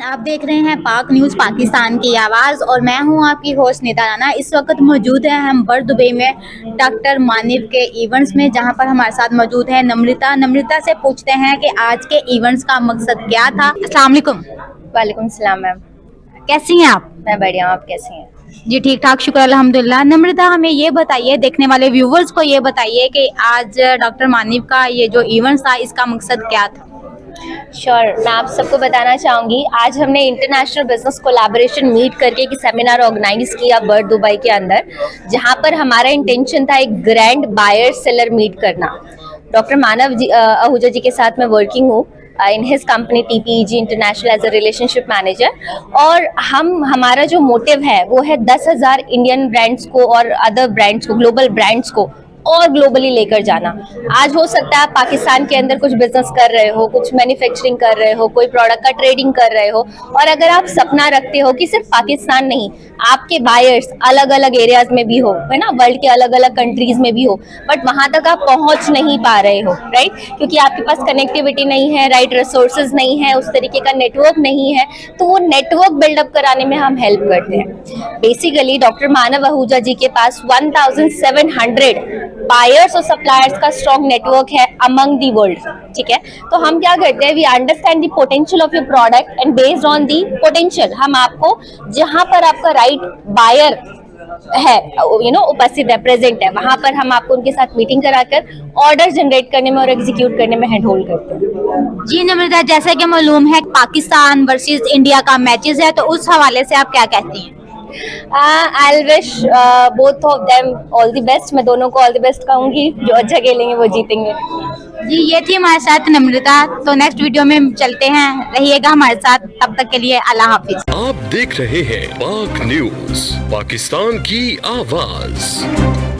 आप देख रहे हैं पाक न्यूज़ पाकिस्तान की आवाज़ और मैं हूं आपकी होस्ट निदा राना। इस वक्त मौजूद है हम बर दुबई में डॉक्टर मानिव के इवेंट्स में, जहां पर हमारे साथ मौजूद है नम्रता से पूछते हैं कि आज के इवेंट्स का मकसद क्या था। अस्सलाम वालेकुम। वालेकुम सलाम मैम। कैसी हैं आप? मैं बढ़िया हूँ, आप कैसी हैं? जी ठीक ठाक, शुक्र अल्हम्दुलिल्लाह। नम्रता, हमें ये बताइए, देखने वाले व्यूवर्स को ये बताइए कि आज डॉक्टर मानिव का ये जो इवेंट्स था इसका मकसद क्या था? श्योर, मैं आप सबको बताना चाहूँगी, आज हमने इंटरनेशनल बिजनेस कोलैबोरेशन मीट करके एक सेमिनार ऑर्गेनाइज किया बर दुबई के अंदर, जहाँ पर हमारा इंटेंशन था एक ग्रैंड बायर सेलर मीट करना। डॉक्टर मानव जी आहूजा जी के साथ मैं वर्किंग हूँ in his company TPEG international as a relationship manager, और हमारा जो मोटिव है वो है 10,000 इंडियन ब्रांड्स को और अदर ब्रांड्स को, ग्लोबल ब्रांड्स को और ग्लोबली लेकर जाना। आज हो सकता है आप पाकिस्तान के अंदर कुछ बिजनेस कर रहे हो, कुछ मैन्युफैक्चरिंग कर रहे हो, कोई प्रोडक्ट का ट्रेडिंग कर रहे हो, और अगर आप सपना रखते हो कि सिर्फ पाकिस्तान नहीं, आपके बायर्स अलग अलग एरियाज में भी हो, है ना, वर्ल्ड के अलग अलग कंट्रीज में भी हो, बट वहां तक आप पहुंच नहीं पा रहे हो, राइट, क्योंकि आपके पास कनेक्टिविटी नहीं है, राइट रिसोर्सेज नहीं है, उस तरीके का नेटवर्क नहीं है, तो वो नेटवर्क बिल्डअप कराने में हम हेल्प करते हैं। बेसिकली डॉक्टर मानव आहूजा जी के पास 1700 बायर्स और सप्लायर्स का स्ट्रॉन्ग नेटवर्क है अमंग दी वर्ल्ड, ठीक है। तो हम क्या करते हैं, we understand the potential of your product and based on the potential हम आपको जहां पर आपका राइट बायर है, उपस्थित है, प्रेजेंट है, वहां पर हम आपको उनके साथ मीटिंग कराकर ऑर्डर जनरेट करने में और एग्जीक्यूट करने में हैंड होल्ड करते हैं। जी नम्रता, जैसे कि मालूम है पाकिस्तान वर्सेस इंडिया का मैचेस है, तो उस हवाले से आप क्या कहती हैं? I'll wish both of them all the best। मैं दोनों को all the best कहूंगी, जो अच्छा खेलेंगे वो जीतेंगे। जी, ये थी हमारे साथ नम्रता। तो नेक्स्ट वीडियो में चलते हैं, रहिएगा हमारे साथ, तब तक के लिए अल्लाह हाफिज। आप देख रहे हैं पाक न्यूज, पाकिस्तान की आवाज।